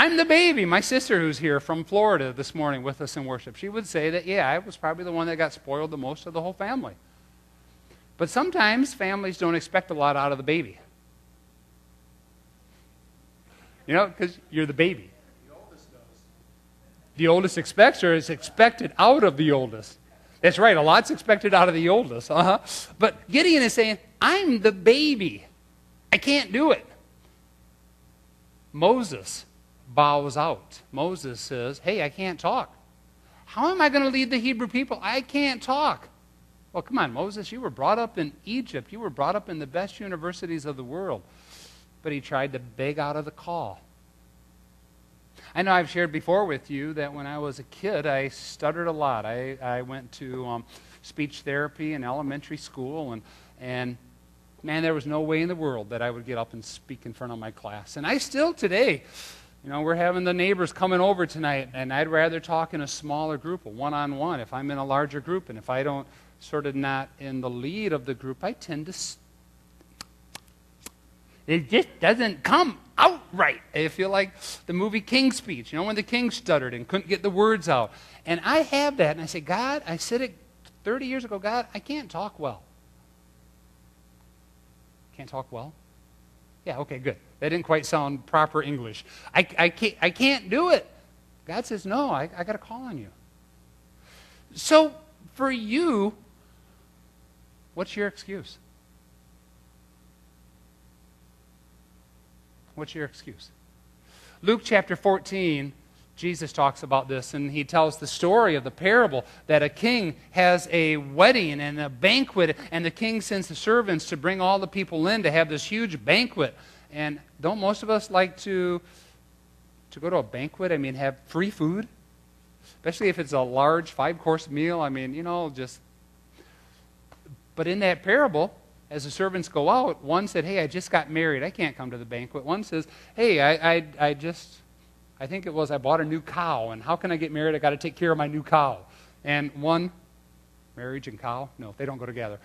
I'm the baby. My sister, who's here from Florida this morning with us in worship, she would say that, yeah, I was probably the one that got spoiled the most of the whole family. But sometimes families don't expect a lot out of the baby. You know, because you're the baby. The oldest does. The oldest expects or is expected out of the oldest. That's right, a lot's expected out of the oldest. But Gideon is saying, I'm the baby. I can't do it. Moses bows out. Moses says, hey, I can't talk. How am I going to lead the Hebrew people? I can't talk. Well, come on, Moses, you were brought up in Egypt. You were brought up in the best universities of the world. But he tried to beg out of the call. I know I've shared before with you that when I was a kid, I stuttered a lot. I went to speech therapy in elementary school, and man, there was no way in the world that I would get up and speak in front of my class. And I still today, you know, we're having the neighbors coming over tonight, and I'd rather talk in a smaller group, a one-on-one. If I'm in a larger group, and if I don't sort of not in the lead of the group, I tend to it just doesn't come out right. I feel like the movie King's Speech, you know, when the king stuttered and couldn't get the words out. And I have that, and I say, God, I said it 30 years ago, God, I can't talk well. Can't talk well? Yeah, okay, good. That didn't quite sound proper English. I can't do it. God says, no, I got to call on you. So for you, what's your excuse? What's your excuse? Luke chapter 14, Jesus talks about this, and he tells the story of the parable that a king has a wedding and a banquet, and the king sends the servants to bring all the people in to have this huge banquet. And don't most of us like to go to a banquet? I mean, have free food? Especially if it's a large 5-course meal. I mean, you know, just... But in that parable, as the servants go out, one said, hey, I just got married. I can't come to the banquet. One says, hey, I think it was I bought a new cow, and how can I get married? I got to take care of my new cow. And one, marriage and cow? No, they don't go together.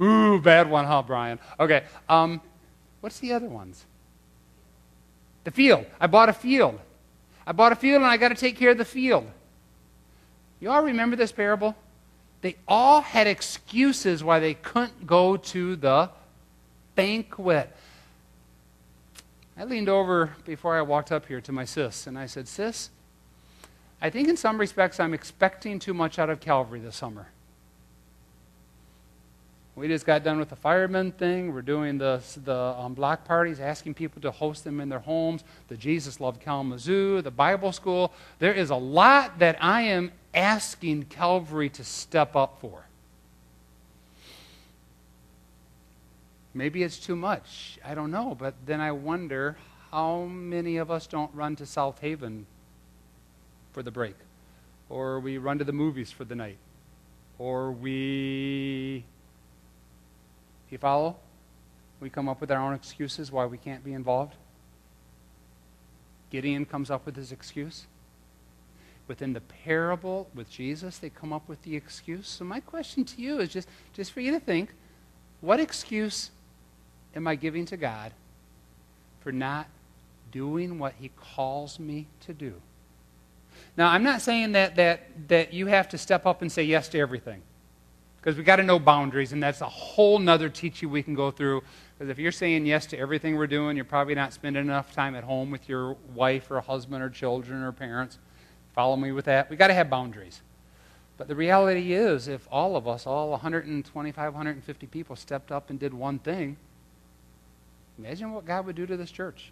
Ooh, bad one, huh, Brian? Okay, what's the other ones? The field. I bought a field. I bought a field, and I got to take care of the field. You all remember this parable? They all had excuses why they couldn't go to the banquet. I leaned over before I walked up here to my sis, and I said, Sis, I think in some respects I'm expecting too much out of Calvary this summer. We just got done with the fireman thing. We're doing the block parties, asking people to host them in their homes, the Jesus Love Kalamazoo, the Bible school. There is a lot that I am asking Calvary to step up for. Maybe it's too much. I don't know. But then I wonder how many of us don't run to South Haven for the break. Or we run to the movies for the night. Or we... You follow? We come up with our own excuses why we can't be involved. Gideon comes up with his excuse. Within the parable with Jesus, they come up with the excuse. So my question to you is just for you to think, what excuse am I giving to God for not doing what he calls me to do? Now, I'm not saying that you have to step up and say yes to everything. Because we've got to know boundaries, and that's a whole nother teaching we can go through. Because if you're saying yes to everything we're doing, you're probably not spending enough time at home with your wife or husband or children or parents. Follow me with that? We've got to have boundaries. But the reality is, if all of us, all 125, 150 people stepped up and did one thing, imagine what God would do to this church.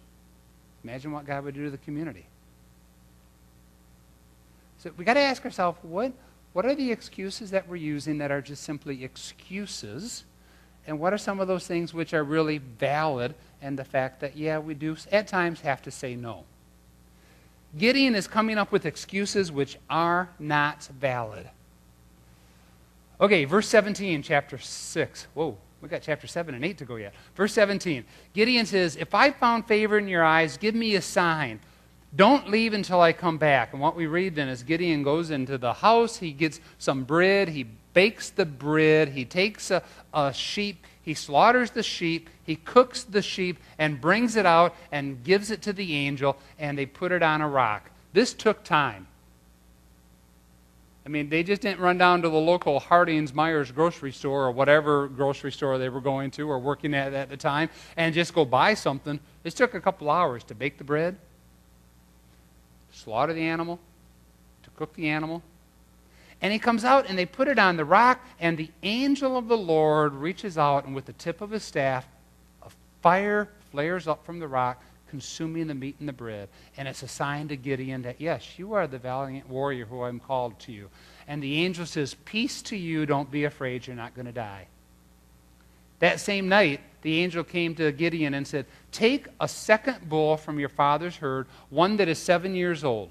Imagine what God would do to the community. So we've got to ask ourselves, what are the excuses that we're using that are just simply excuses? And what are some of those things which are really valid, and the fact that, yeah, we do at times have to say no. Gideon is coming up with excuses which are not valid. Okay, verse 17, chapter 6. Whoa, we got chapter 7 and 8 to go yet. Verse 17, Gideon says, if I found favor in your eyes, give me a sign. Don't leave until I come back. And what we read then is Gideon goes into the house, he gets some bread, he bakes the bread, he takes a sheep, He slaughters the sheep, he cooks the sheep, and brings it out and gives it to the angel, and they put it on a rock. This took time. I mean, they just didn't run down to the local Harding's Myers grocery store or whatever grocery store they were going to or working at the time and just go buy something. This took a couple hours to bake the bread, to slaughter the animal, to cook the animal. And he comes out and they put it on the rock, and the angel of the Lord reaches out, and with the tip of his staff, a fire flares up from the rock, consuming the meat and the bread. And it's a sign to Gideon that, yes, you are the valiant warrior who I'm called to you. And the angel says, peace to you, don't be afraid, you're not going to die. That same night, the angel came to Gideon and said, take a second bull from your father's herd, one that is 7 years old.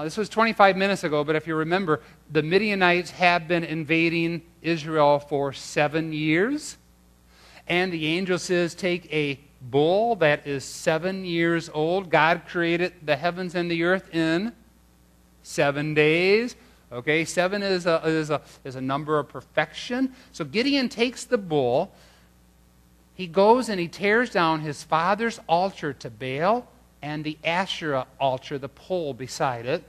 This was 25 minutes ago, but if you remember, the Midianites have been invading Israel for 7 years. And the angel says, take a bull that is 7 years old. God created the heavens and the earth in 7 days. Okay, 7 is a number of perfection. So Gideon takes the bull. He goes and he tears down his father's altar to Baal and the Asherah altar, the pole beside it.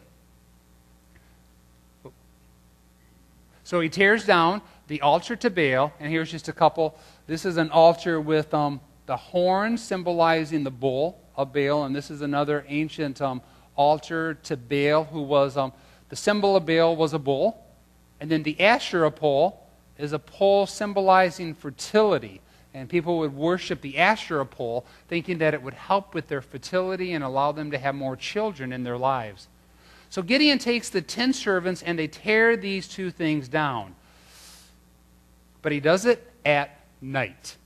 So he tears down the altar to Baal, and here's just a couple. This is an altar with the horn symbolizing the bull of Baal, and this is another ancient altar to Baal, who was, the symbol of Baal was a bull. And then the Asherah pole is a pole symbolizing fertility. And people would worship the Asherah pole, thinking that it would help with their fertility and allow them to have more children in their lives. So Gideon takes the 10 servants and they tear these two things down. But he does it at night.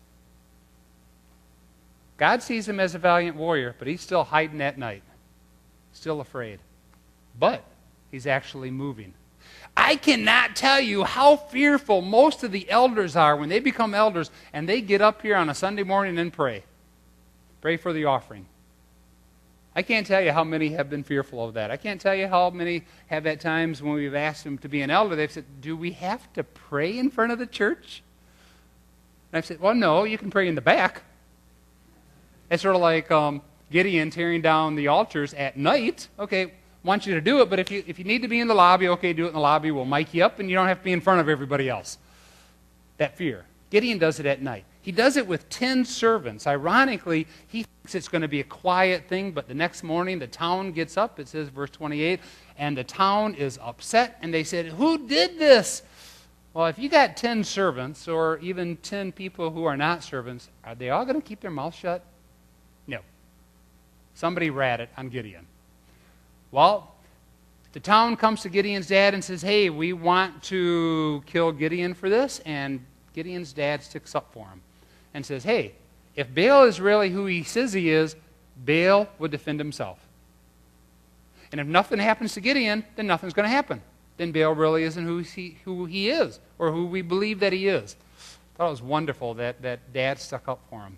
God sees him as a valiant warrior, but he's still hiding at night, still afraid. But he's actually moving. I cannot tell you how fearful most of the elders are when they become elders and they get up here on a Sunday morning and pray. Pray for the offering. I can't tell you how many have been fearful of that. I can't tell you how many have at times when we've asked them to be an elder, they've said, do we have to pray in front of the church? And I've said, well, no, you can pray in the back. It's sort of like Gideon tearing down the altars at night. Okay, want you to do it, but if you need to be in the lobby, okay, do it in the lobby. We'll mic you up, and you don't have to be in front of everybody else. That fear. Gideon does it at night. He does it with 10 servants. Ironically, he thinks it's going to be a quiet thing, but the next morning the town gets up, it says, verse 28, and the town is upset, and they said, who did this? Well, if you got 10 servants, or even 10 people who are not servants, are they all going to keep their mouth shut? No. Somebody ratted on Gideon. Well, the town comes to Gideon's dad and says, hey, we want to kill Gideon for this. And Gideon's dad sticks up for him and says, hey, if Baal is really who he says he is, Baal would defend himself. And if nothing happens to Gideon, then nothing's going to happen. Then Baal really isn't who he is, or who we believe that he is. I thought it was wonderful that dad stuck up for him.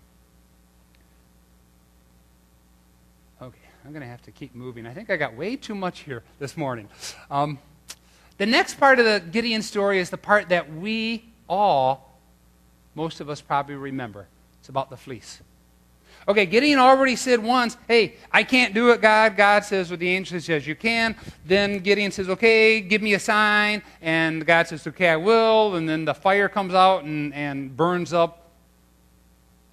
Okay, I'm going to have to keep moving. I think I got way too much here this morning. The next part of the Gideon story is the part that we all, most of us probably remember. It's about the fleece. Okay, Gideon already said once, hey, I can't do it, God. God says, with the angel, he says, you can. Then Gideon says, okay, give me a sign. And God says, okay, I will. And then the fire comes out and burns up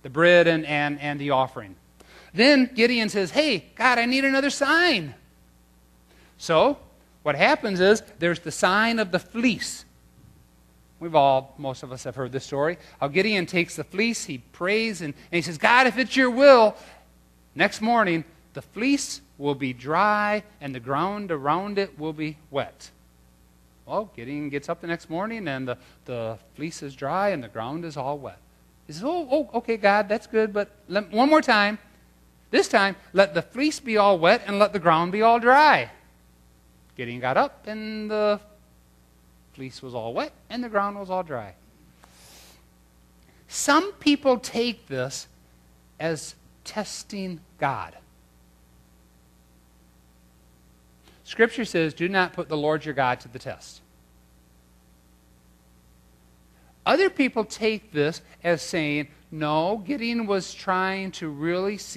the bread and the offering. Then Gideon says, hey, God, I need another sign. So what happens is there's the sign of the fleece. Most of us have heard this story. How Gideon takes the fleece, he prays, and he says, God, if it's your will, next morning the fleece will be dry and the ground around it will be wet. Well, Gideon gets up the next morning and the fleece is dry and the ground is all wet. He says, oh, okay, God, that's good, but one more time. This time, let the fleece be all wet and let the ground be all dry. Gideon got up and the fleece was all wet and the ground was all dry. Some people take this as testing God. Scripture says, do not put the Lord your God to the test. Other people take this as saying, no, Gideon was trying to really see